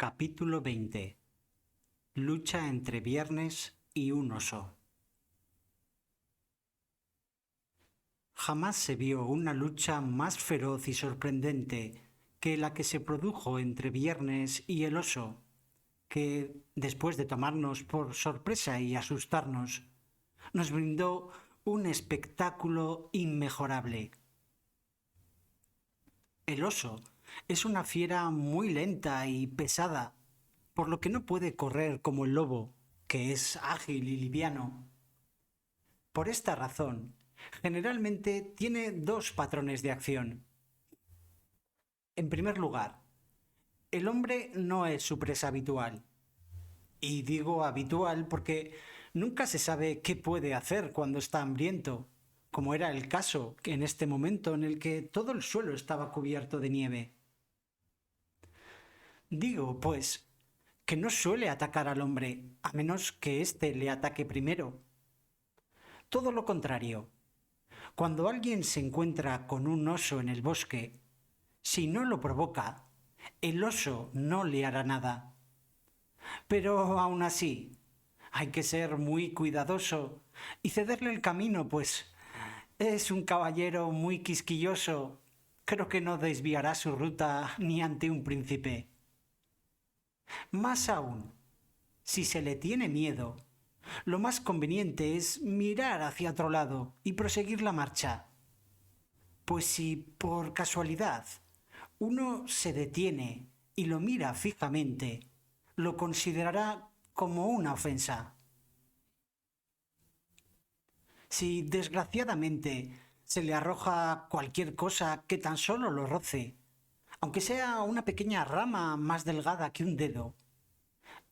Capítulo 20. Lucha entre Viernes y un oso. Jamás se vio una lucha más feroz y sorprendente que la que se produjo entre Viernes y el oso, que, después de tomarnos por sorpresa y asustarnos, nos brindó un espectáculo inmejorable. El oso es una fiera muy lenta y pesada, por lo que no puede correr como el lobo, que es ágil y liviano. Por esta razón, generalmente tiene dos patrones de acción. En primer lugar, el hombre no es su presa habitual. Y digo habitual porque nunca se sabe qué puede hacer cuando está hambriento, como era el caso en este momento en el que todo el suelo estaba cubierto de nieve. Digo, pues, que no suele atacar al hombre, a menos que éste le ataque primero. Todo lo contrario. Cuando alguien se encuentra con un oso en el bosque, si no lo provoca, el oso no le hará nada. Pero aún así, hay que ser muy cuidadoso y cederle el camino, pues es un caballero muy quisquilloso. Creo que no desviará su ruta ni ante un príncipe. Más aún, si se le tiene miedo, lo más conveniente es mirar hacia otro lado y proseguir la marcha. Pues si por casualidad uno se detiene y lo mira fijamente, lo considerará como una ofensa. Si desgraciadamente se le arroja cualquier cosa que tan solo lo roce, aunque sea una pequeña rama más delgada que un dedo,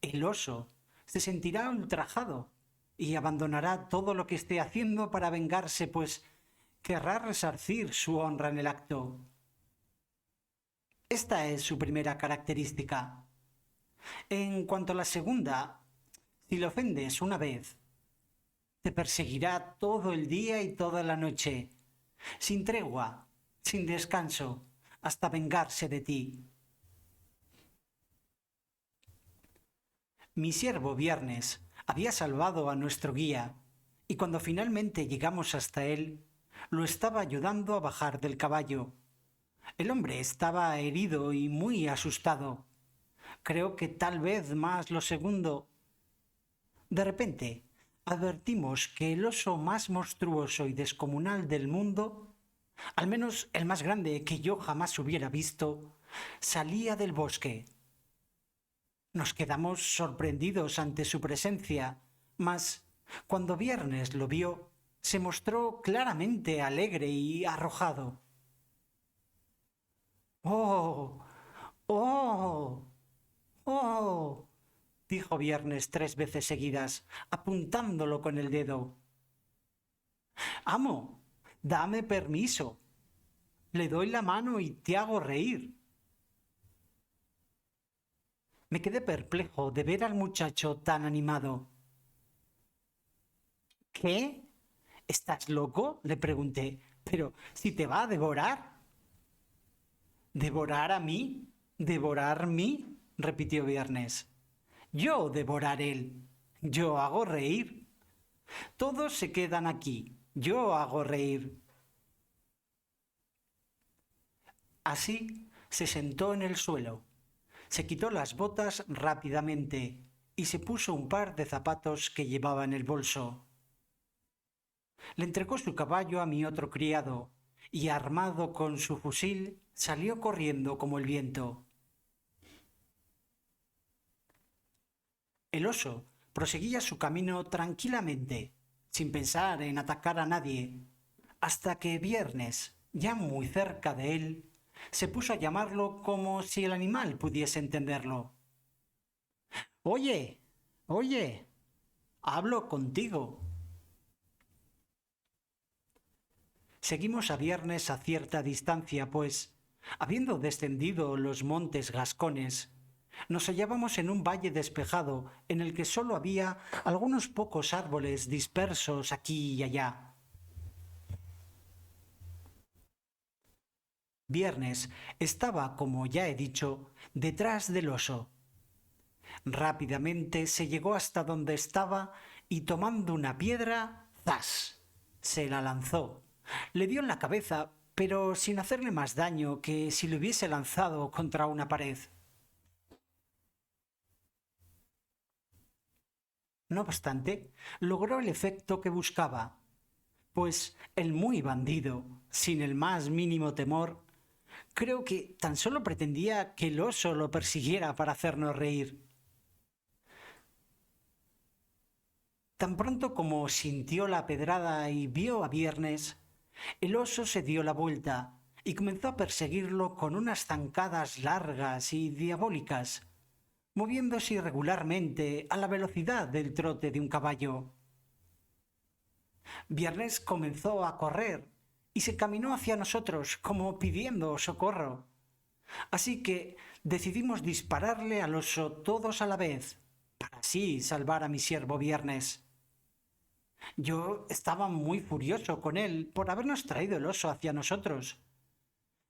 el oso se sentirá ultrajado y abandonará todo lo que esté haciendo para vengarse, pues querrá resarcir su honra en el acto. Esta es su primera característica. En cuanto a la segunda, si le ofendes una vez, te perseguirá todo el día y toda la noche, sin tregua, sin descanso, hasta vengarse de ti. Mi siervo Viernes había salvado a nuestro guía, y cuando finalmente llegamos hasta él, lo estaba ayudando a bajar del caballo. El hombre estaba herido y muy asustado. Creo que tal vez más lo segundo. De repente, advertimos que el oso más monstruoso y descomunal del mundo, al menos el más grande que yo jamás hubiera visto, salía del bosque. Nos quedamos sorprendidos ante su presencia, mas cuando Viernes lo vio, se mostró claramente alegre y arrojado. ¡Oh! ¡Oh! ¡Oh! Dijo Viernes 3 veces seguidas, apuntándolo con el dedo. Amo, dame permiso. Le doy la mano y te hago reír. Me quedé perplejo de ver al muchacho tan animado. ¿Qué? ¿Estás loco? Le pregunté. Pero si te va a devorar. ¿Devorar a mí? ¿Devorar mí? Repitió Viernes. Yo devorar él. Yo hago reír. Todos se quedan aquí. Yo hago reír. Así se sentó en el suelo, se quitó las botas rápidamente y se puso un par de zapatos que llevaba en el bolso. Le entregó su caballo a mi otro criado y, armado con su fusil, salió corriendo como el viento. El oso proseguía su camino tranquilamente, sin pensar en atacar a nadie, hasta que Viernes, ya muy cerca de él, se puso a llamarlo como si el animal pudiese entenderlo. Oye, oye, hablo contigo. Seguimos a Viernes a cierta distancia, pues, habiendo descendido los montes Gascones, nos hallábamos en un valle despejado en el que sólo había algunos pocos árboles dispersos aquí y allá. Viernes estaba, como ya he dicho, detrás del oso, Rápidamente se llegó hasta donde estaba y tomando una piedra, ¡zas! Se la lanzó. Le dio en la cabeza, pero sin hacerle más daño que si le hubiese lanzado contra una pared. No obstante, logró el efecto que buscaba, pues el muy bandido, sin el más mínimo temor, creo que tan solo pretendía que el oso lo persiguiera para hacernos reír. Tan pronto como sintió la pedrada y vio a Viernes, el oso se dio la vuelta y comenzó a perseguirlo con unas zancadas largas y diabólicas, moviéndose irregularmente a la velocidad del trote de un caballo. Viernes comenzó a correr y se caminó hacia nosotros como pidiendo socorro. Así que decidimos dispararle al oso todos a la vez, para así salvar a mi siervo Viernes. Yo estaba muy furioso con él por habernos traído el oso hacia nosotros.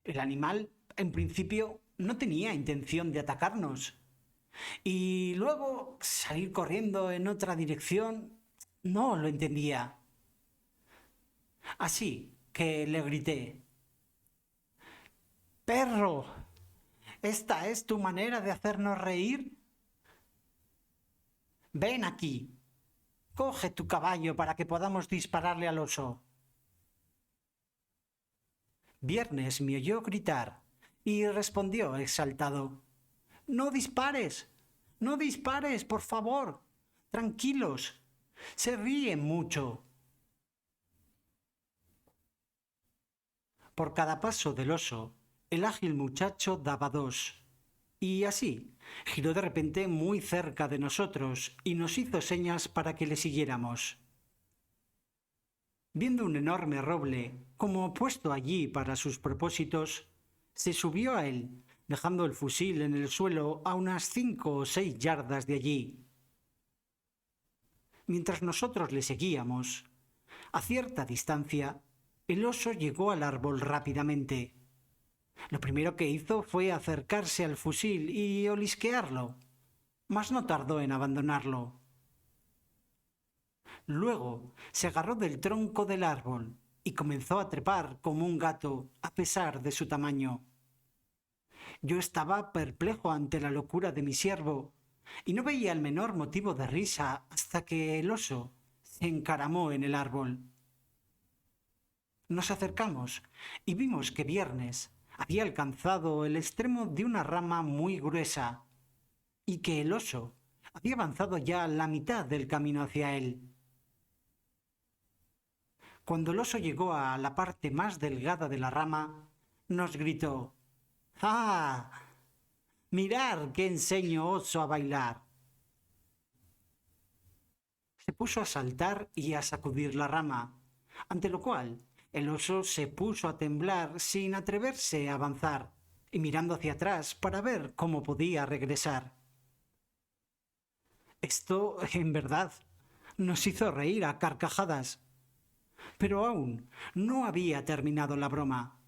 El animal, en principio, no tenía intención de atacarnos. Y luego salir corriendo en otra dirección, no lo entendía. Así que le grité: ¡Perro! ¿Esta es tu manera de hacernos reír? Ven aquí. Coge tu caballo para que podamos dispararle al oso. Viernes me oyó gritar y respondió exaltado: ¡No dispares! ¡No dispares, por favor! Tranquilos. Se ríen mucho. Por cada paso del oso, el ágil muchacho daba dos. Y así, giró de repente muy cerca de nosotros y nos hizo señas para que le siguiéramos. Viendo un enorme roble, como puesto allí para sus propósitos, se subió a él, dejando el fusil en el suelo a unas 5 o 6 yardas de allí. Mientras nosotros le seguíamos, a cierta distancia, el oso llegó al árbol rápidamente. Lo primero que hizo fue acercarse al fusil y olisquearlo, mas no tardó en abandonarlo. Luego se agarró del tronco del árbol y comenzó a trepar como un gato, a pesar de su tamaño. Yo estaba perplejo ante la locura de mi siervo y no veía el menor motivo de risa hasta que el oso se encaramó en el árbol. Nos acercamos y vimos que Viernes había alcanzado el extremo de una rama muy gruesa y que el oso había avanzado ya la mitad del camino hacia él. Cuando el oso llegó a la parte más delgada de la rama, nos gritó: ¡Ah! ¡Mirad que enseño oso a bailar! Se puso a saltar y a sacudir la rama, ante lo cual el oso se puso a temblar sin atreverse a avanzar y mirando hacia atrás para ver cómo podía regresar. Esto, en verdad, nos hizo reír a carcajadas. Pero aún no había terminado la broma.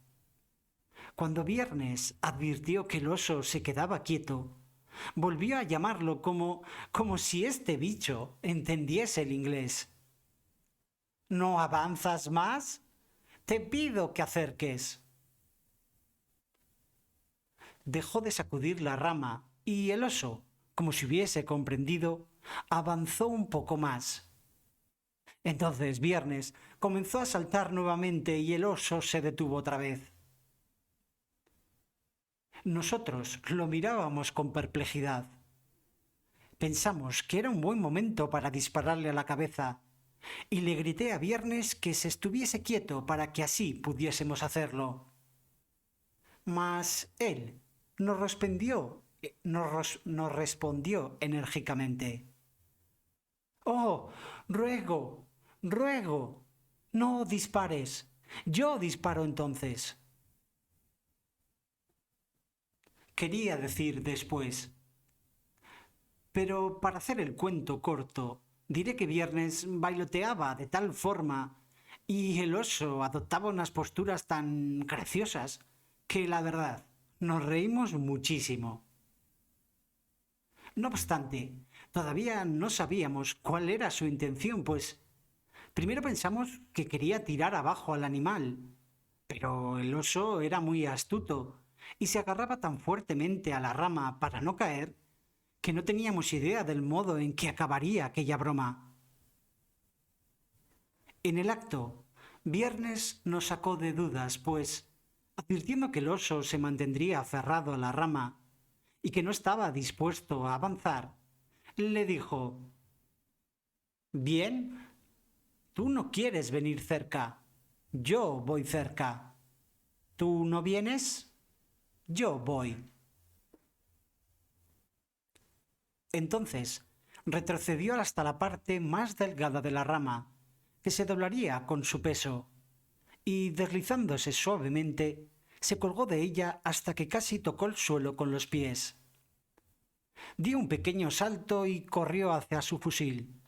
Cuando Viernes advirtió que el oso se quedaba quieto, volvió a llamarlo como si este bicho entendiese el inglés. ¿No avanzas más? Te pido que acerques. Dejó de sacudir la rama y el oso, como si hubiese comprendido, avanzó un poco más. Entonces Viernes comenzó a saltar nuevamente y el oso se detuvo otra vez. Nosotros lo mirábamos con perplejidad. Pensamos que era un buen momento para dispararle a la cabeza, y le grité a Viernes que se estuviese quieto para que así pudiésemos hacerlo. Mas él nos respondió enérgicamente: ¡Oh, ruego, ruego! No dispares. Yo disparo entonces. Quería decir después. Pero para hacer el cuento corto, diré que Viernes bailoteaba de tal forma y el oso adoptaba unas posturas tan graciosas que la verdad nos reímos muchísimo. No obstante, todavía no sabíamos cuál era su intención, pues primero pensamos que quería tirar abajo al animal, pero el oso era muy astuto y se agarraba tan fuertemente a la rama para no caer que no teníamos idea del modo en que acabaría aquella broma. En el acto, Viernes nos sacó de dudas, pues, advirtiendo que el oso se mantendría aferrado a la rama y que no estaba dispuesto a avanzar, le dijo: Bien, tú no quieres venir cerca, yo voy cerca. ¿Tú no vienes? Yo voy. Entonces retrocedió hasta la parte más delgada de la rama, que se doblaría con su peso, y deslizándose suavemente, se colgó de ella hasta que casi tocó el suelo con los pies. Dio un pequeño salto y corrió hacia su fusil.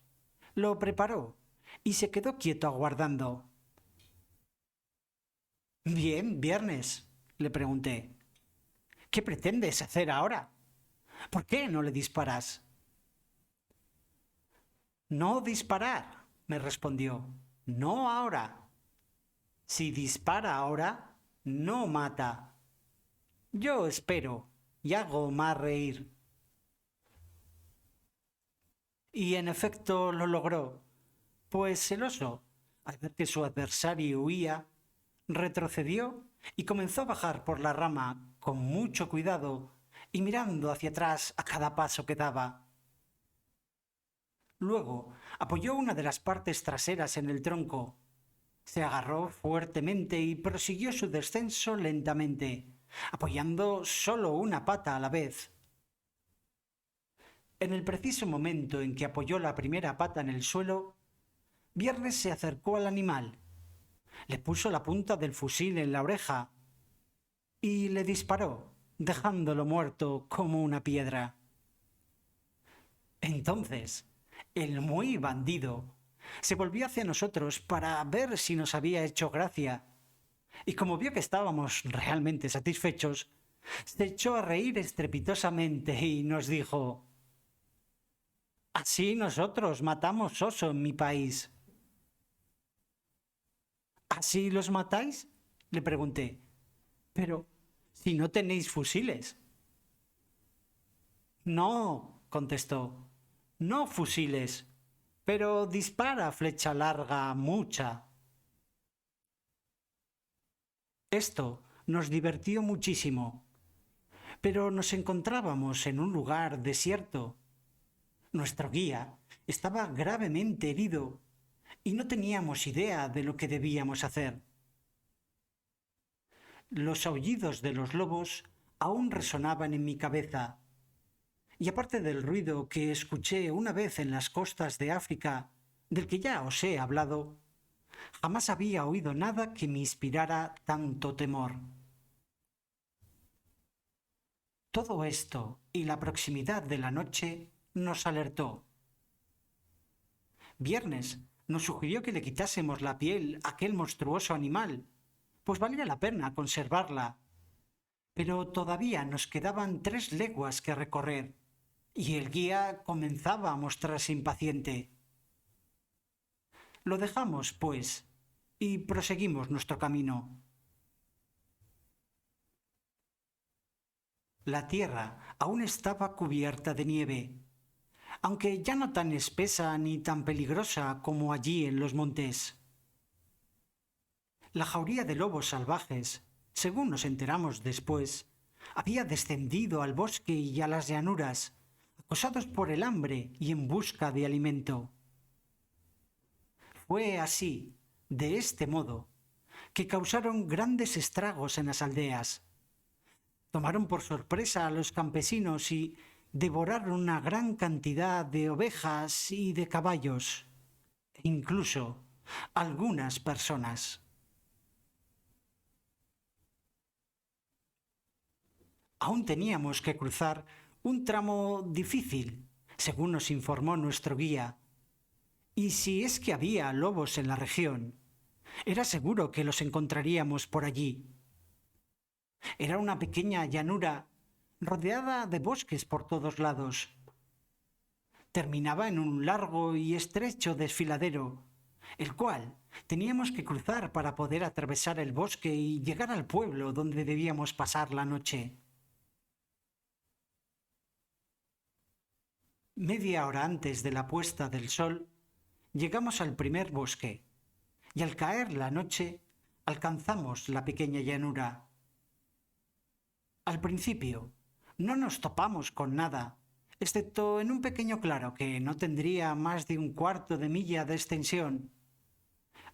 Lo preparó y se quedó quieto aguardando. Bien, Viernes, le pregunté. ¿Qué pretendes hacer ahora? ¿Por qué no le disparas? No disparar, me respondió. No ahora. Si dispara ahora, no mata. Yo espero y hago más reír. Y en efecto lo logró, pues el oso, al ver que su adversario huía, retrocedió y comenzó a bajar por la rama con mucho cuidado y mirando hacia atrás a cada paso que daba. Luego apoyó una de las partes traseras en el tronco, se agarró fuertemente y prosiguió su descenso lentamente, apoyando solo una pata a la vez. En el preciso momento en que apoyó la primera pata en el suelo, Viernes se acercó al animal, le puso la punta del fusil en la oreja y le disparó, dejándolo muerto como una piedra. Entonces, el muy bandido se volvió hacia nosotros para ver si nos había hecho gracia, y como vio que estábamos realmente satisfechos, se echó a reír estrepitosamente y nos dijo: Así nosotros matamos oso en mi país. ¿Así los matáis? Le pregunté. Pero si no tenéis fusiles. No, contestó. No fusiles, pero dispara flecha larga mucha. Esto nos divertió muchísimo, pero nos encontrábamos en un lugar desierto. Nuestro guía estaba gravemente herido y no teníamos idea de lo que debíamos hacer. Los aullidos de los lobos aún resonaban en mi cabeza, y aparte del ruido que escuché una vez en las costas de África, del que ya os he hablado, jamás había oído nada que me inspirara tanto temor. Todo esto y la proximidad de la noche nos alertó. Viernes nos sugirió que le quitásemos la piel a aquel monstruoso animal, pues valía la pena conservarla. Pero todavía nos quedaban 3 leguas que recorrer, y el guía comenzaba a mostrarse impaciente. Lo dejamos, pues, y proseguimos nuestro camino. La tierra aún estaba cubierta de nieve, aunque ya no tan espesa ni tan peligrosa como allí en los montes. La jauría de lobos salvajes, según nos enteramos después, había descendido al bosque y a las llanuras, acosados por el hambre y en busca de alimento. Fue así, de este modo, que causaron grandes estragos en las aldeas. Tomaron por sorpresa a los campesinos y devoraron una gran cantidad de ovejas y de caballos, e incluso algunas personas. Aún teníamos que cruzar un tramo difícil, según nos informó nuestro guía, y si es que había lobos en la región, era seguro que los encontraríamos por allí. Era una pequeña llanura rodeada de bosques por todos lados, terminaba en un largo y estrecho desfiladero, el cual teníamos que cruzar para poder atravesar el bosque y llegar al pueblo donde debíamos pasar la noche. Media hora antes de la puesta del sol, llegamos al primer bosque, y al caer la noche, alcanzamos la pequeña llanura. Al principio, no nos topamos con nada, excepto en un pequeño claro que no tendría más de un cuarto de milla de extensión.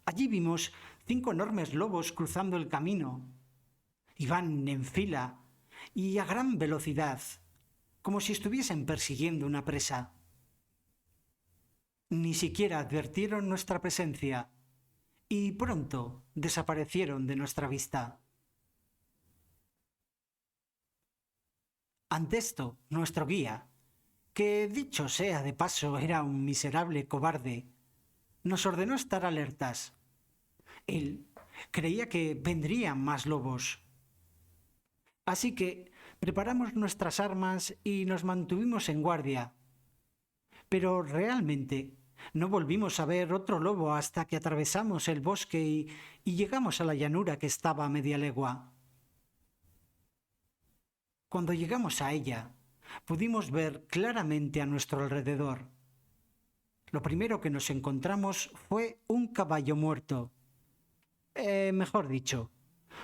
Allí vimos 5 enormes lobos cruzando el camino. Iban en fila y a gran velocidad, como si estuviesen persiguiendo una presa. Ni siquiera advirtieron nuestra presencia y pronto desaparecieron de nuestra vista. Ante esto, nuestro guía, que dicho sea de paso era un miserable cobarde, nos ordenó estar alertas. Él creía que vendrían más lobos. Así que preparamos nuestras armas y nos mantuvimos en guardia. Pero realmente no volvimos a ver otro lobo hasta que atravesamos el bosque y llegamos a la llanura que estaba a media legua. Cuando llegamos a ella, pudimos ver claramente a nuestro alrededor. Lo primero que nos encontramos fue un caballo muerto. Mejor dicho,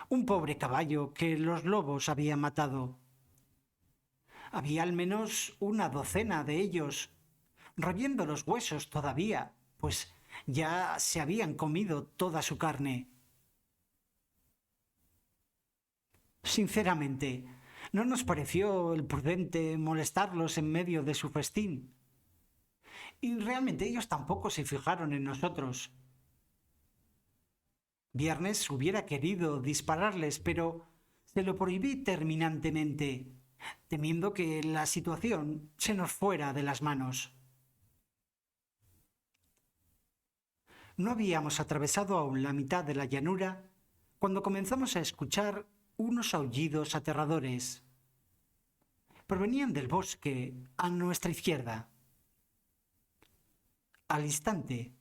un pobre caballo que los lobos habían matado. Había al menos una docena de ellos, royendo los huesos todavía, pues ya se habían comido toda su carne. Sinceramente, no nos pareció el prudente molestarlos en medio de su festín. Y realmente ellos tampoco se fijaron en nosotros. Viernes hubiera querido dispararles, pero se lo prohibí terminantemente, temiendo que la situación se nos fuera de las manos. No habíamos atravesado aún la mitad de la llanura cuando comenzamos a escuchar unos aullidos aterradores. Provenían del bosque a nuestra izquierda. Al instante,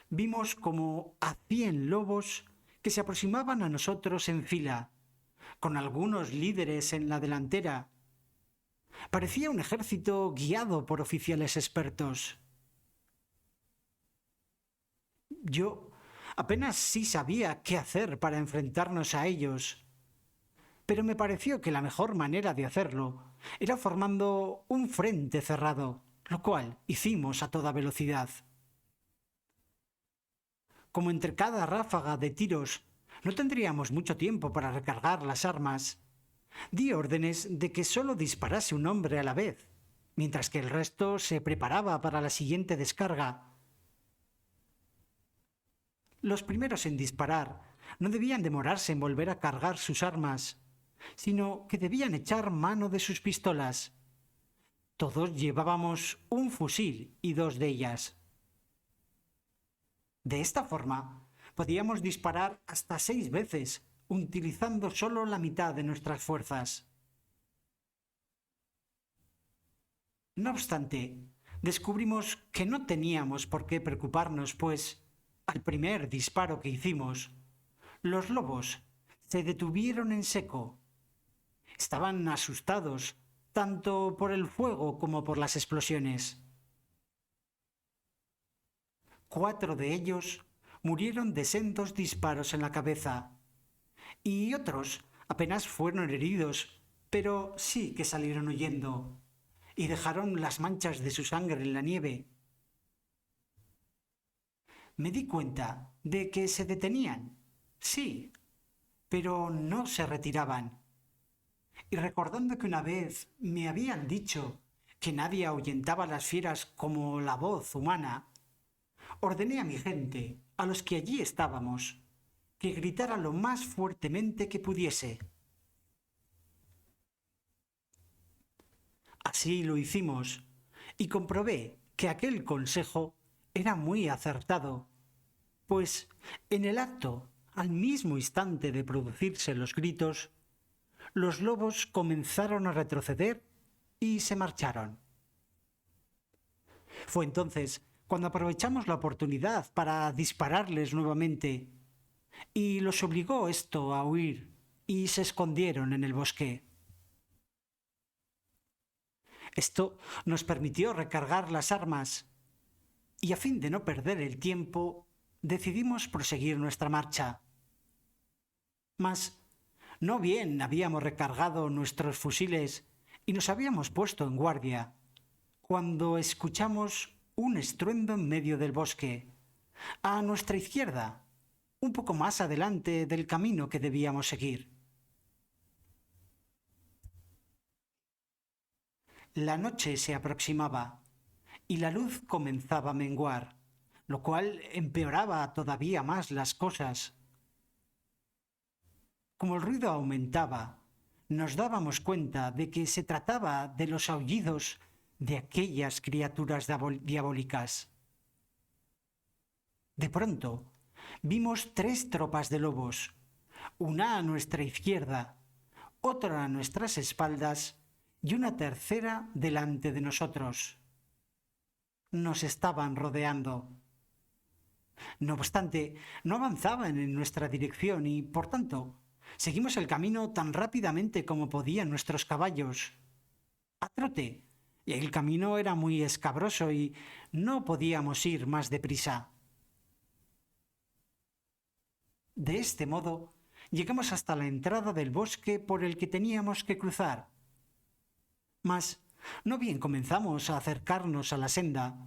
vimos como a 100 lobos que se aproximaban a nosotros en fila, con algunos líderes en la delantera. Parecía un ejército guiado por oficiales expertos. Yo apenas sí sabía qué hacer para enfrentarnos a ellos, pero me pareció que la mejor manera de hacerlo era formando un frente cerrado, lo cual hicimos a toda velocidad. Como entre cada ráfaga de tiros no tendríamos mucho tiempo para recargar las armas, di órdenes de que solo disparase un hombre a la vez, mientras que el resto se preparaba para la siguiente descarga. Los primeros en disparar no debían demorarse en volver a cargar sus armas, sino que debían echar mano de sus pistolas. Todos llevábamos un fusil y 2 de ellas. De esta forma, podíamos disparar hasta 6 veces, utilizando solo la mitad de nuestras fuerzas. No obstante, descubrimos que no teníamos por qué preocuparnos, pues, al primer disparo que hicimos, los lobos se detuvieron en seco. Estaban asustados, tanto por el fuego como por las explosiones. 4 de ellos murieron de sendos disparos en la cabeza, y otros apenas fueron heridos, pero sí que salieron huyendo, y dejaron las manchas de su sangre en la nieve. Me di cuenta de que se detenían, sí, pero no se retiraban. Y recordando que una vez me habían dicho que nadie ahuyentaba a las fieras como la voz humana, ordené a mi gente, a los que allí estábamos, que gritara lo más fuertemente que pudiese. Así lo hicimos, y comprobé que aquel consejo era muy acertado, pues en el acto, al mismo instante de producirse los gritos, los lobos comenzaron a retroceder y se marcharon. Fue entonces cuando aprovechamos la oportunidad para dispararles nuevamente y los obligó esto a huir y se escondieron en el bosque. Esto nos permitió recargar las armas y a fin de no perder el tiempo decidimos proseguir nuestra marcha. Mas no bien habíamos recargado nuestros fusiles y nos habíamos puesto en guardia, cuando escuchamos un estruendo en medio del bosque, a nuestra izquierda, un poco más adelante del camino que debíamos seguir. La noche se aproximaba y la luz comenzaba a menguar, lo cual empeoraba todavía más las cosas. Como el ruido aumentaba, nos dábamos cuenta de que se trataba de los aullidos de aquellas criaturas diabólicas. De pronto, vimos 3 tropas de lobos, una a nuestra izquierda, otra a nuestras espaldas y una tercera delante de nosotros. Nos estaban rodeando. No obstante, no avanzaban en nuestra dirección y, por tanto, seguimos el camino tan rápidamente como podían nuestros caballos, a trote, y el camino era muy escabroso y no podíamos ir más deprisa. De este modo, llegamos hasta la entrada del bosque por el que teníamos que cruzar. Mas, no bien comenzamos a acercarnos a la senda,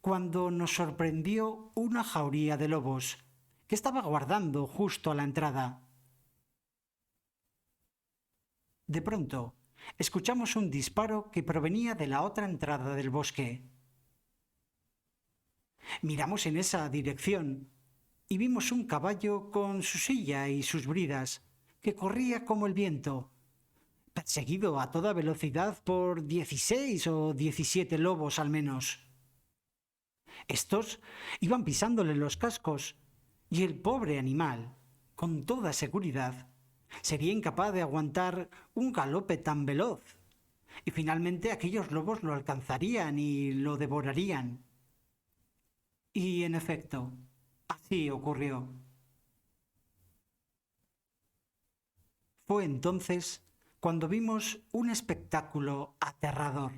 cuando nos sorprendió una jauría de lobos que estaba guardando justo a la entrada. De pronto, escuchamos un disparo que provenía de la otra entrada del bosque. Miramos en esa dirección y vimos un caballo con su silla y sus bridas, que corría como el viento, perseguido a toda velocidad por 16 o 17 lobos al menos. Estos iban pisándole los cascos y el pobre animal, con toda seguridad, sería incapaz de aguantar un galope tan veloz, y finalmente aquellos lobos lo alcanzarían y lo devorarían. Y en efecto, así ocurrió. Fue entonces cuando vimos un espectáculo aterrador.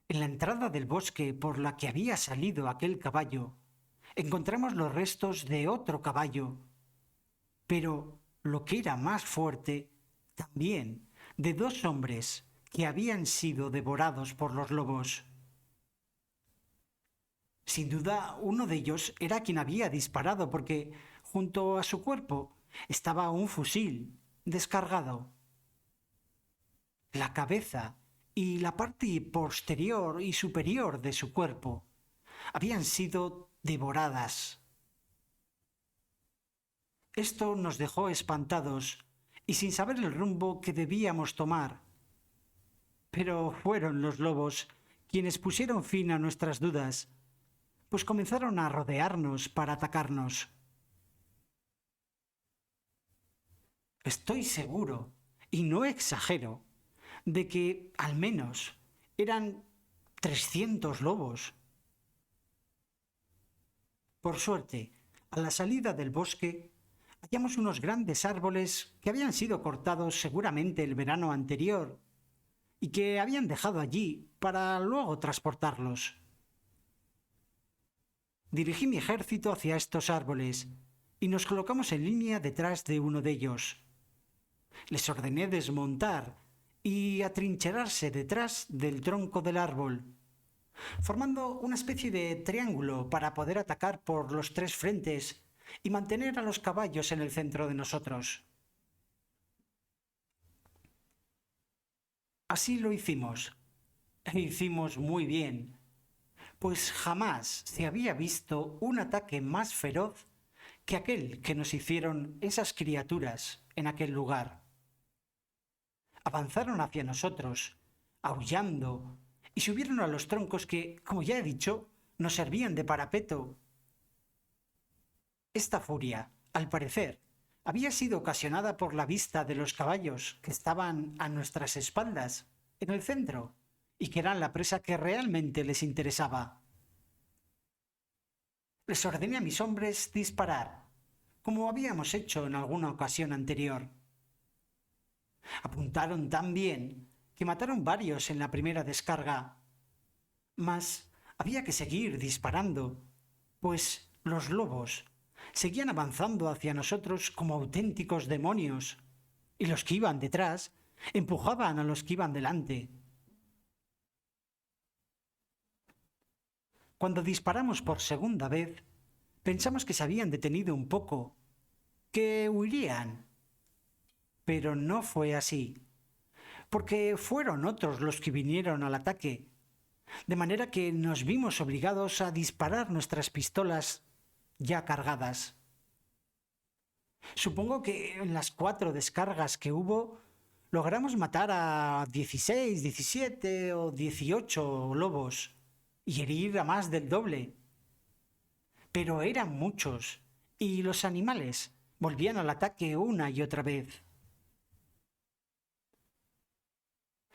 En la entrada del bosque por la que había salido aquel caballo, encontramos los restos de otro caballo, pero lo que era más fuerte, también de 2 hombres que habían sido devorados por los lobos. Sin duda, uno de ellos era quien había disparado porque junto a su cuerpo estaba un fusil descargado. La cabeza y la parte posterior y superior de su cuerpo habían sido devoradas. Esto nos dejó espantados y sin saber el rumbo que debíamos tomar. Pero fueron los lobos quienes pusieron fin a nuestras dudas, pues comenzaron a rodearnos para atacarnos. Estoy seguro, y no exagero, de que al menos eran 300 lobos. Por suerte, a la salida del bosque, hallamos unos grandes árboles que habían sido cortados seguramente el verano anterior y que habían dejado allí para luego transportarlos. Dirigí mi ejército hacia estos árboles y nos colocamos en línea detrás de uno de ellos. Les ordené desmontar y atrincherarse detrás del tronco del árbol, formando una especie de triángulo para poder atacar por los 3 frentes y mantener a los caballos en el centro de nosotros. Así lo hicimos. E hicimos muy bien, pues jamás se había visto un ataque más feroz que aquel que nos hicieron esas criaturas en aquel lugar. Avanzaron hacia nosotros, aullando, y subieron a los troncos que, como ya he dicho, nos servían de parapeto. Esta furia, al parecer, había sido ocasionada por la vista de los caballos que estaban a nuestras espaldas, en el centro, y que eran la presa que realmente les interesaba. Les ordené a mis hombres disparar, como habíamos hecho en alguna ocasión anterior. Apuntaron tan bien que mataron varios en la primera descarga. Mas había que seguir disparando, pues los lobos seguían avanzando hacia nosotros como auténticos demonios, y los que iban detrás empujaban a los que iban delante. Cuando disparamos por segunda vez, pensamos que se habían detenido un poco, que huirían. Pero no fue así, porque fueron otros los que vinieron al ataque, de manera que nos vimos obligados a disparar nuestras pistolas ya cargadas. Supongo que en las 4 descargas que hubo logramos matar a 16, 17 o 18 lobos y herir a más del doble. Pero eran muchos y los animales volvían al ataque una y otra vez.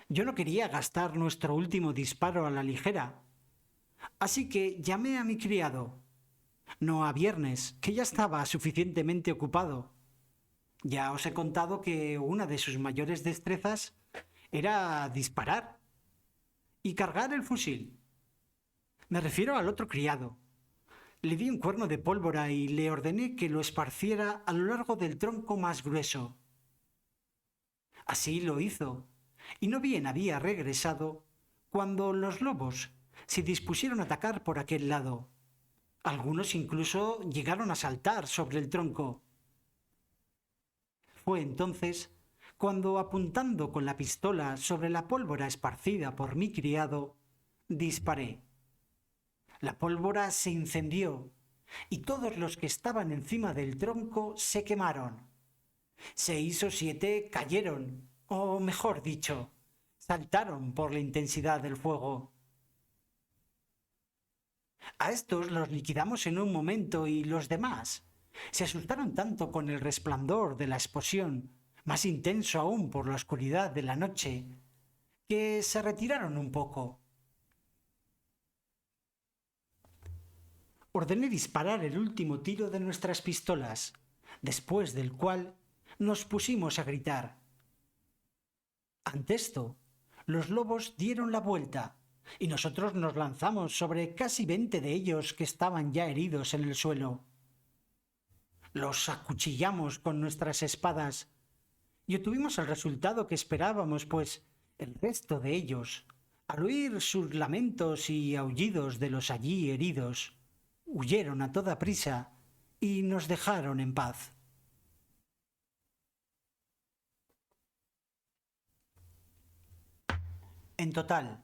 Yo no quería gastar nuestro último disparo a la ligera, así que llamé a mi criado, no a Viernes, que ya estaba suficientemente ocupado. Ya os he contado que una de sus mayores destrezas era disparar y cargar el fusil. Me refiero al otro criado. Le di un cuerno de pólvora y le ordené que lo esparciera a lo largo del tronco más grueso. Así lo hizo, y no bien había regresado cuando los lobos se dispusieron a atacar por aquel lado. Algunos incluso llegaron a saltar sobre el tronco. Fue entonces cuando, apuntando con la pistola sobre la pólvora esparcida por mi criado, disparé. La pólvora se incendió y todos los que estaban encima del tronco se quemaron. 6 o 7 cayeron, o mejor dicho, saltaron por la intensidad del fuego. A estos los liquidamos en un momento y los demás se asustaron tanto con el resplandor de la explosión, más intenso aún por la oscuridad de la noche, que se retiraron un poco. Ordené disparar el último tiro de nuestras pistolas, después del cual nos pusimos a gritar. Ante esto, los lobos dieron la vuelta y nosotros nos lanzamos sobre casi 20 de ellos que estaban ya heridos en el suelo. Los acuchillamos con nuestras espadas y obtuvimos el resultado que esperábamos, pues el resto de ellos, al oír sus lamentos y aullidos de los allí heridos, huyeron a toda prisa y nos dejaron en paz. En total,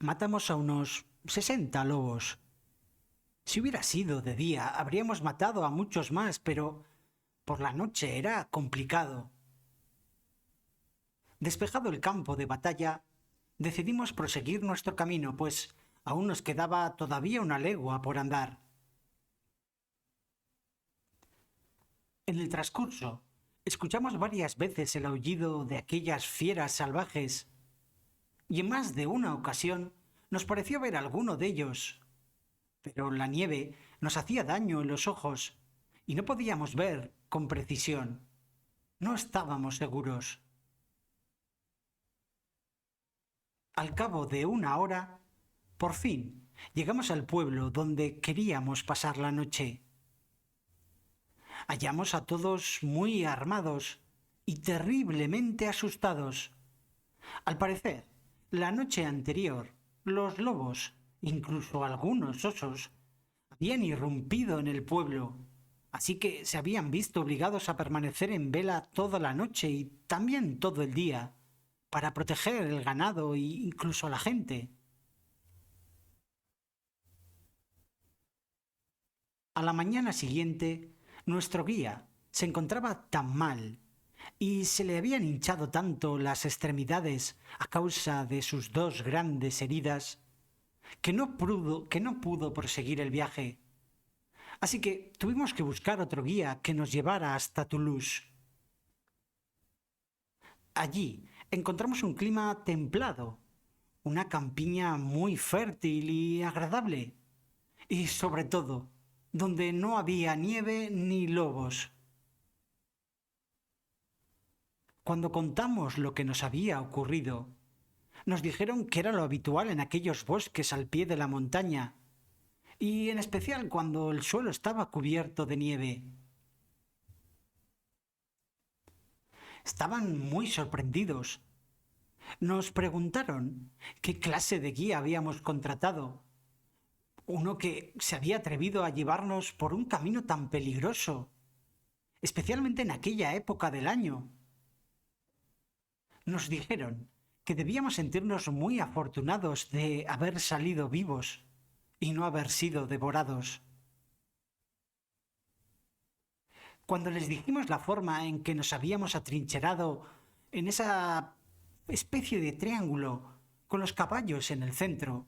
matamos a unos 60 lobos. Si hubiera sido de día, habríamos matado a muchos más, pero por la noche era complicado. Despejado el campo de batalla, decidimos proseguir nuestro camino, pues aún nos quedaba todavía una legua por andar. En el transcurso, escuchamos varias veces el aullido de aquellas fieras salvajes, y en más de una ocasión nos pareció ver alguno de ellos, pero la nieve nos hacía daño en los ojos y no podíamos ver con precisión. No estábamos seguros. Al cabo de una hora, por fin, llegamos al pueblo donde queríamos pasar la noche. Hallamos a todos muy armados y terriblemente asustados. Al parecer, la noche anterior, los lobos, incluso algunos osos, habían irrumpido en el pueblo, así que se habían visto obligados a permanecer en vela toda la noche y también todo el día, para proteger el ganado e incluso a la gente. A la mañana siguiente, nuestro guía se encontraba tan mal y se le habían hinchado tanto las extremidades a causa de sus 2 grandes heridas que no pudo proseguir el viaje. Así que tuvimos que buscar otro guía que nos llevara hasta Toulouse. Allí encontramos un clima templado, una campiña muy fértil y agradable, y sobre todo, donde no había nieve ni lobos. Cuando contamos lo que nos había ocurrido, nos dijeron que era lo habitual en aquellos bosques al pie de la montaña, y en especial cuando el suelo estaba cubierto de nieve. Estaban muy sorprendidos. Nos preguntaron qué clase de guía habíamos contratado, uno que se había atrevido a llevarnos por un camino tan peligroso, especialmente en aquella época del año. Nos dijeron que debíamos sentirnos muy afortunados de haber salido vivos y no haber sido devorados. Cuando les dijimos la forma en que nos habíamos atrincherado en esa especie de triángulo con los caballos en el centro,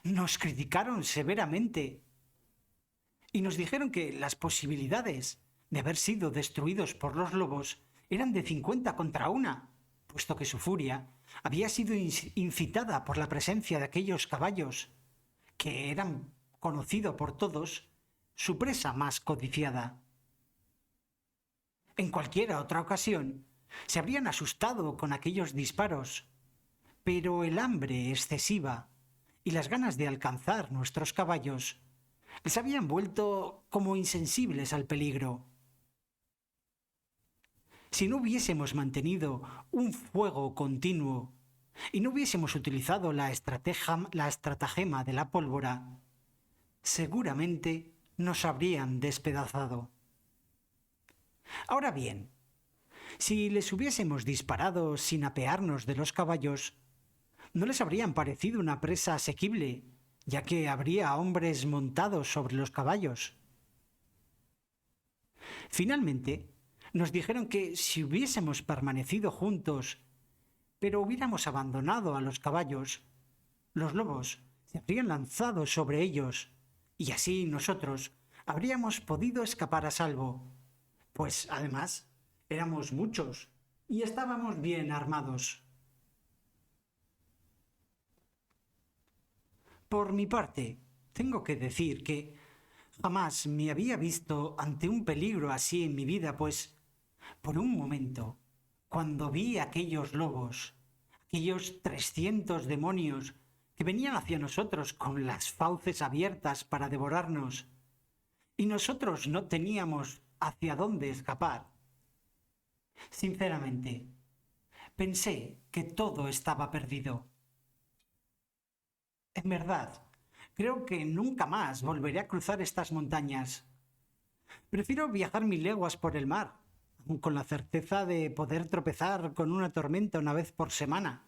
nos criticaron severamente y nos dijeron que las posibilidades de haber sido destruidos por los lobos eran de 50 contra 1, puesto que su furia había sido incitada por la presencia de aquellos caballos, que eran, conocido por todos, su presa más codiciada. En cualquier otra ocasión, se habrían asustado con aquellos disparos, pero el hambre excesiva y las ganas de alcanzar nuestros caballos les habían vuelto como insensibles al peligro. Si no hubiésemos mantenido un fuego continuo y no hubiésemos utilizado la estratagema de la pólvora, seguramente nos habrían despedazado. Ahora bien, si les hubiésemos disparado sin apearnos de los caballos, no les habrían parecido una presa asequible, ya que habría hombres montados sobre los caballos. Finalmente, nos dijeron que si hubiésemos permanecido juntos, pero hubiéramos abandonado a los caballos, los lobos se habrían lanzado sobre ellos, y así nosotros habríamos podido escapar a salvo, pues además éramos muchos y estábamos bien armados. Por mi parte, tengo que decir que jamás me había visto ante un peligro así en mi vida, pues por un momento, cuando vi aquellos lobos, aquellos 300 demonios que venían hacia nosotros con las fauces abiertas para devorarnos, y nosotros no teníamos hacia dónde escapar, sinceramente, pensé que todo estaba perdido. En verdad, creo que nunca más volveré a cruzar estas montañas. Prefiero viajar 1000 leguas por el mar, aun con la certeza de poder tropezar con una tormenta una vez por semana.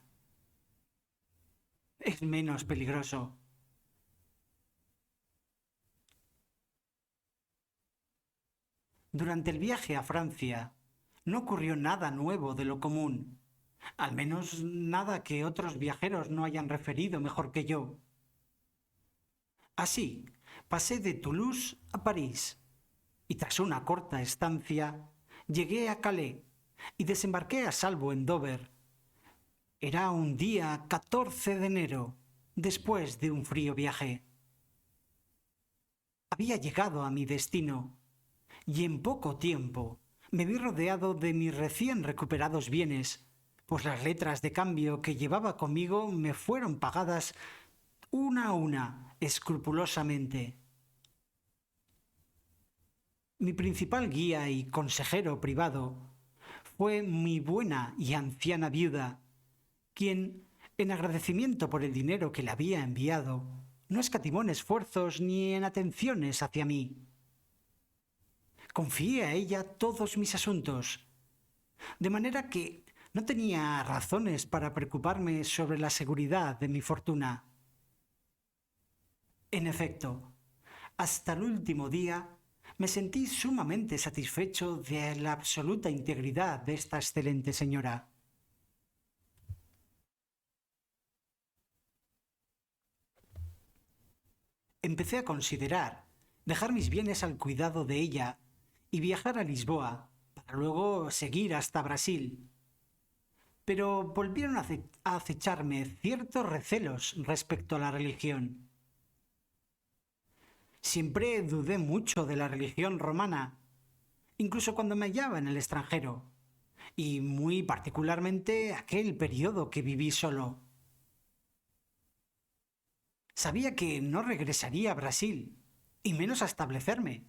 Es menos peligroso. Durante el viaje a Francia, no ocurrió nada nuevo de lo común, al menos nada que otros viajeros no hayan referido mejor que yo. Así, pasé de Toulouse a París, y tras una corta estancia, llegué a Calais y desembarqué a salvo en Dover. Era un día 14 de enero, después de un frío viaje. Había llegado a mi destino, y en poco tiempo me vi rodeado de mis recién recuperados bienes, pues las letras de cambio que llevaba conmigo me fueron pagadas una a una, escrupulosamente. Mi principal guía y consejero privado fue mi buena y anciana viuda, quien, en agradecimiento por el dinero que le había enviado, no escatimó en esfuerzos ni en atenciones hacia mí. Confié a ella todos mis asuntos, de manera que no tenía razones para preocuparme sobre la seguridad de mi fortuna. En efecto, hasta el último día me sentí sumamente satisfecho de la absoluta integridad de esta excelente señora. Empecé a considerar dejar mis bienes al cuidado de ella y viajar a Lisboa, para luego seguir hasta Brasil. pero volvieron a acecharme ciertos recelos respecto a la religión. Siempre dudé mucho de la religión romana, incluso cuando me hallaba en el extranjero, y muy particularmente aquel periodo que viví solo. Sabía que no regresaría a Brasil, y menos a establecerme,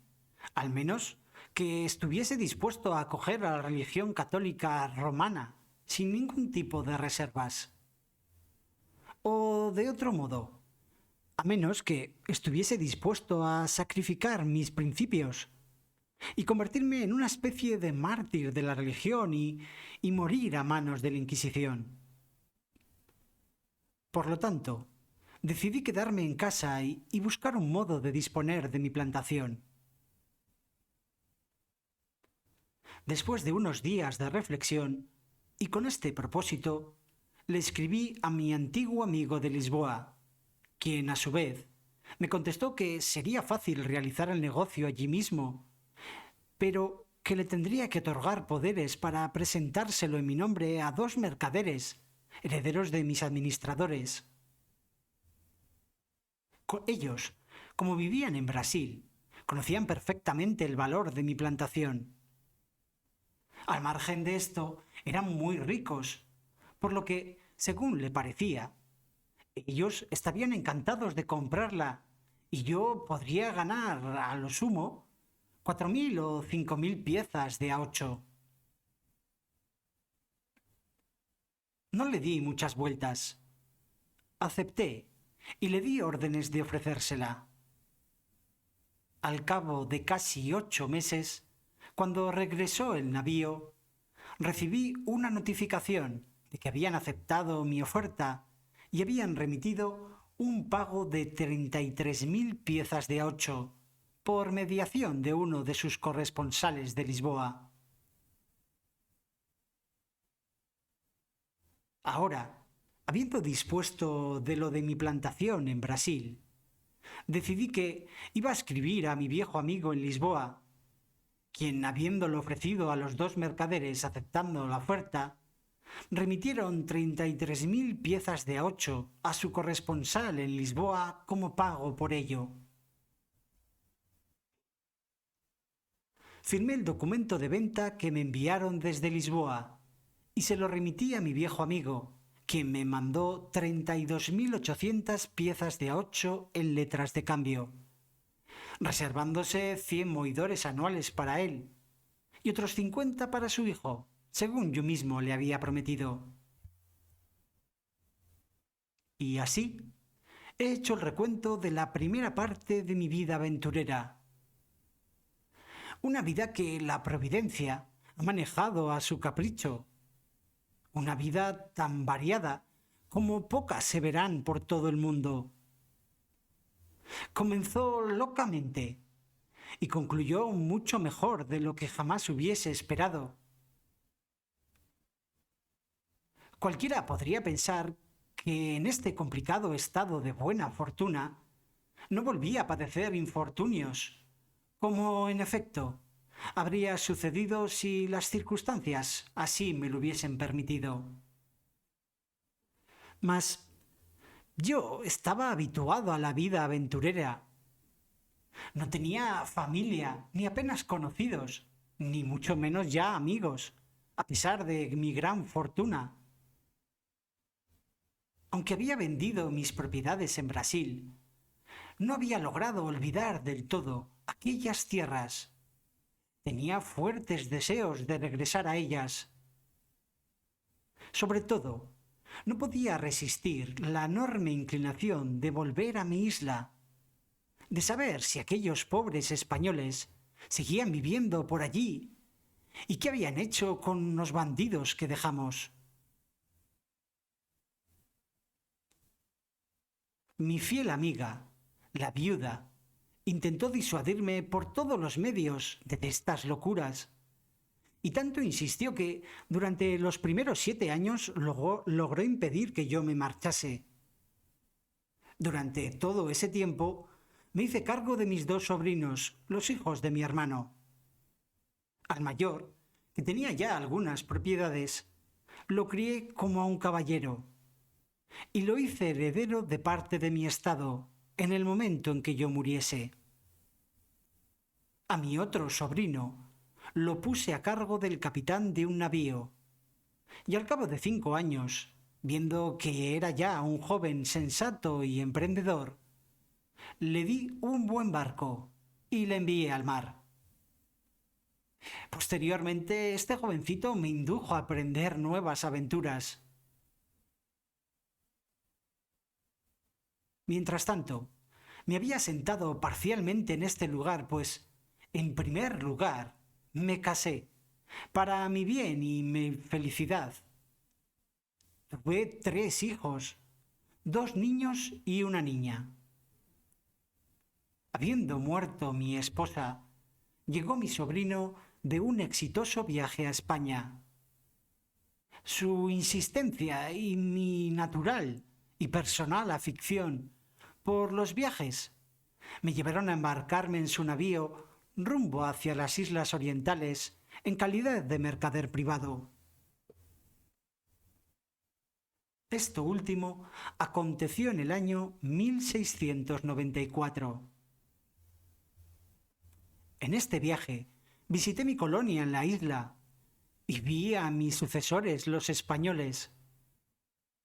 al menos que estuviese dispuesto a acoger a la religión católica romana sin ningún tipo de reservas. O de otro modo, a menos que estuviese dispuesto a sacrificar mis principios y convertirme en una especie de mártir de la religión y morir a manos de la Inquisición. Por lo tanto, decidí quedarme en casa y buscar un modo de disponer de mi plantación. Después de unos días de reflexión, y con este propósito, le escribí a mi antiguo amigo de Lisboa, quien a su vez me contestó que sería fácil realizar el negocio allí mismo, pero que le tendría que otorgar poderes para presentárselo en mi nombre a dos mercaderes, herederos de mis administradores. Ellos, como vivían en Brasil, conocían perfectamente el valor de mi plantación. Al margen de esto, eran muy ricos, por lo que, según le parecía, ellos estarían encantados de comprarla y yo podría ganar, a lo sumo, 4.000 o 5.000 piezas de A8. No le di muchas vueltas. Acepté y le di órdenes de ofrecérsela. Al cabo de casi 8 meses, cuando regresó el navío, recibí una notificación de que habían aceptado mi oferta y habían remitido un pago de 33.000 piezas de A8 por mediación de uno de sus corresponsales de Lisboa. Ahora, habiendo dispuesto de lo de mi plantación en Brasil, decidí que iba a escribir a mi viejo amigo en Lisboa, quien, habiéndolo ofrecido a los dos mercaderes aceptando la oferta, remitieron 33.000 piezas de A8 a su corresponsal en Lisboa como pago por ello. Firmé el documento de venta que me enviaron desde Lisboa y se lo remití a mi viejo amigo, quien me mandó 32.800 piezas de A8 en letras de cambio, reservándose 100 moidores anuales para él y otros 50 para su hijo, según yo mismo le había prometido. Y así, he hecho el recuento de la primera parte de mi vida aventurera. Una vida que la providencia ha manejado a su capricho. Una vida tan variada como pocas se verán por todo el mundo. Comenzó locamente y concluyó mucho mejor de lo que jamás hubiese esperado. Cualquiera podría pensar que en este complicado estado de buena fortuna no volvía a padecer infortunios, como en efecto habría sucedido si las circunstancias así me lo hubiesen permitido. Mas yo estaba habituado a la vida aventurera. No tenía familia, ni apenas conocidos, ni mucho menos ya amigos, a pesar de mi gran fortuna. Aunque había vendido mis propiedades en Brasil, no había logrado olvidar del todo aquellas tierras. Tenía fuertes deseos de regresar a ellas. Sobre todo, no podía resistir la enorme inclinación de volver a mi isla, de saber si aquellos pobres españoles seguían viviendo por allí y qué habían hecho con los bandidos que dejamos. Mi fiel amiga, la viuda, intentó disuadirme por todos los medios de estas locuras, y tanto insistió que durante los primeros 7 años logró impedir que yo me marchase. Durante todo ese tiempo me hice cargo de mis 2 sobrinos, los hijos de mi hermano. Al mayor, que tenía ya algunas propiedades, Lo crié como a un caballero y lo hice heredero de parte de mi estado en el momento en que yo muriese. A mi otro sobrino lo puse a cargo del capitán de un navío y al cabo de 5 años, viendo que era ya un joven sensato y emprendedor, le di un buen barco y le envié al mar. Posteriormente, este jovencito me indujo a aprender nuevas aventuras. Mientras tanto, me había sentado parcialmente en este lugar, pues, en primer lugar, me casé, para mi bien y mi felicidad. Tuve 3 hijos, 2 niños y una niña. Habiendo muerto mi esposa, llegó mi sobrino de un exitoso viaje a España. Su insistencia y mi natural y personal afición por los viajes me llevaron a embarcarme en su navío rumbo hacia las islas orientales en calidad de mercader privado. Esto último aconteció en el año 1694. En este viaje visité mi colonia en la isla y vi a mis sucesores, los españoles.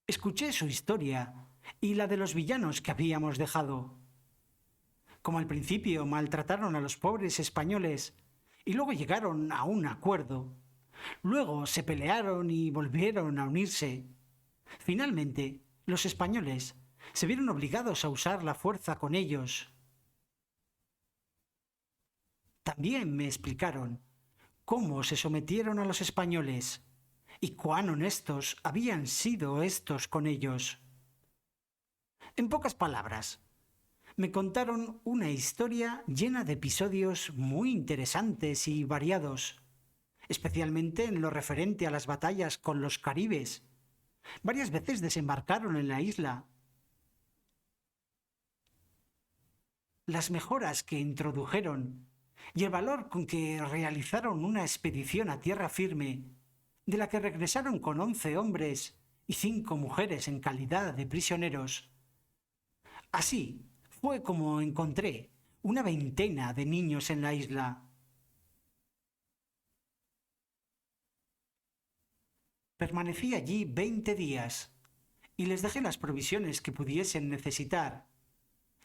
Escuché su historia y la de los villanos que habíamos dejado. Como al principio maltrataron a los pobres españoles y luego llegaron a un acuerdo. Luego se pelearon y volvieron a unirse. Finalmente, los españoles se vieron obligados a usar la fuerza con ellos. También me explicaron cómo se sometieron a los españoles y cuán honestos habían sido estos con ellos. En pocas palabras, me contaron una historia llena de episodios muy interesantes y variados, especialmente en lo referente a las batallas con los caribes. Varias veces desembarcaron en la isla. Las mejoras que introdujeron y el valor con que realizaron una expedición a tierra firme, de la que regresaron con 11 hombres y 5 mujeres en calidad de prisioneros. Así fue como encontré una veintena de niños en la isla. Permanecí allí 20 días y les dejé las provisiones que pudiesen necesitar,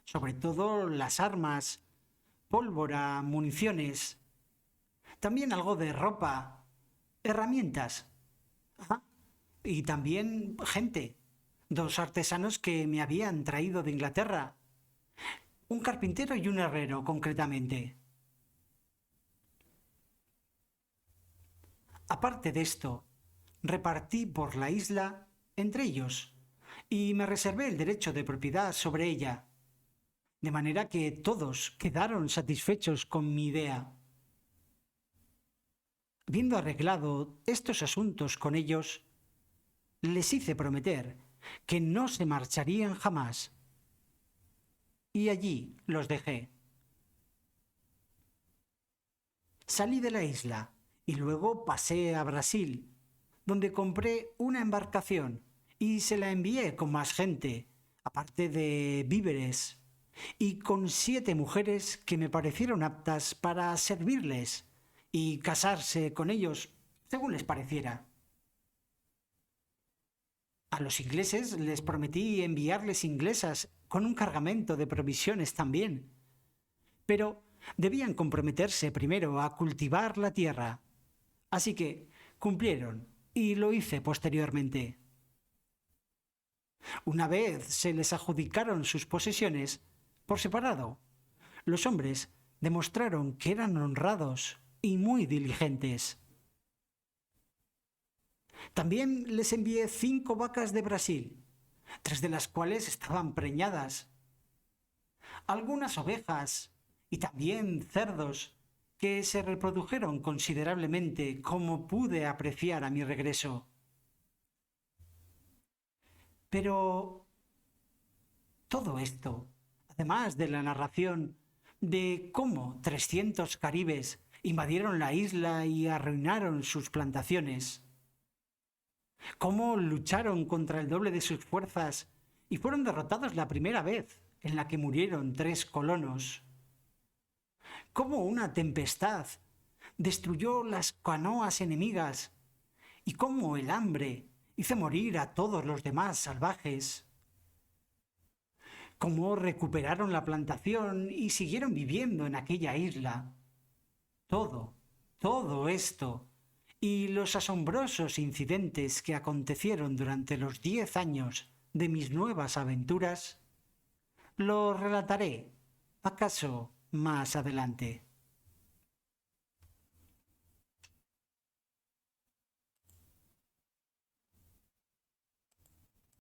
sobre todo las armas, pólvora, municiones, también algo de ropa, herramientas. Ajá. Y también gente, 2 artesanos que me habían traído de Inglaterra, un carpintero y un herrero concretamente. Aparte de esto, repartí por la isla entre ellos y me reservé el derecho de propiedad sobre ella, de manera que todos quedaron satisfechos con mi idea. Habiendo arreglado estos asuntos con ellos, les hice prometer que no se marcharían jamás. Y allí los dejé. Salí de la isla y luego pasé a Brasil, donde compré una embarcación y se la envié con más gente, aparte de víveres, y con 7 mujeres que me parecieron aptas para servirles y casarse con ellos según les pareciera. A los ingleses les prometí enviarles inglesas con un cargamento de provisiones también, pero debían comprometerse primero a cultivar la tierra. Así que cumplieron y lo hice posteriormente. Una vez se les adjudicaron sus posesiones, por separado, los hombres demostraron que eran honrados y muy diligentes. También les envié 5 vacas de Brasil, 3 de las cuales estaban preñadas, algunas ovejas y también cerdos que se reprodujeron considerablemente, como pude apreciar a mi regreso. Pero todo esto, además de la narración de cómo 300 caribes invadieron la isla y arruinaron sus plantaciones, cómo lucharon contra el doble de sus fuerzas y fueron derrotados la primera vez en la que murieron 3 colonos, cómo una tempestad destruyó las canoas enemigas y cómo el hambre hizo morir a todos los demás salvajes, cómo recuperaron la plantación y siguieron viviendo en aquella isla. Todo esto y los asombrosos incidentes que acontecieron durante los 10 años de mis nuevas aventuras, lo relataré, acaso más adelante.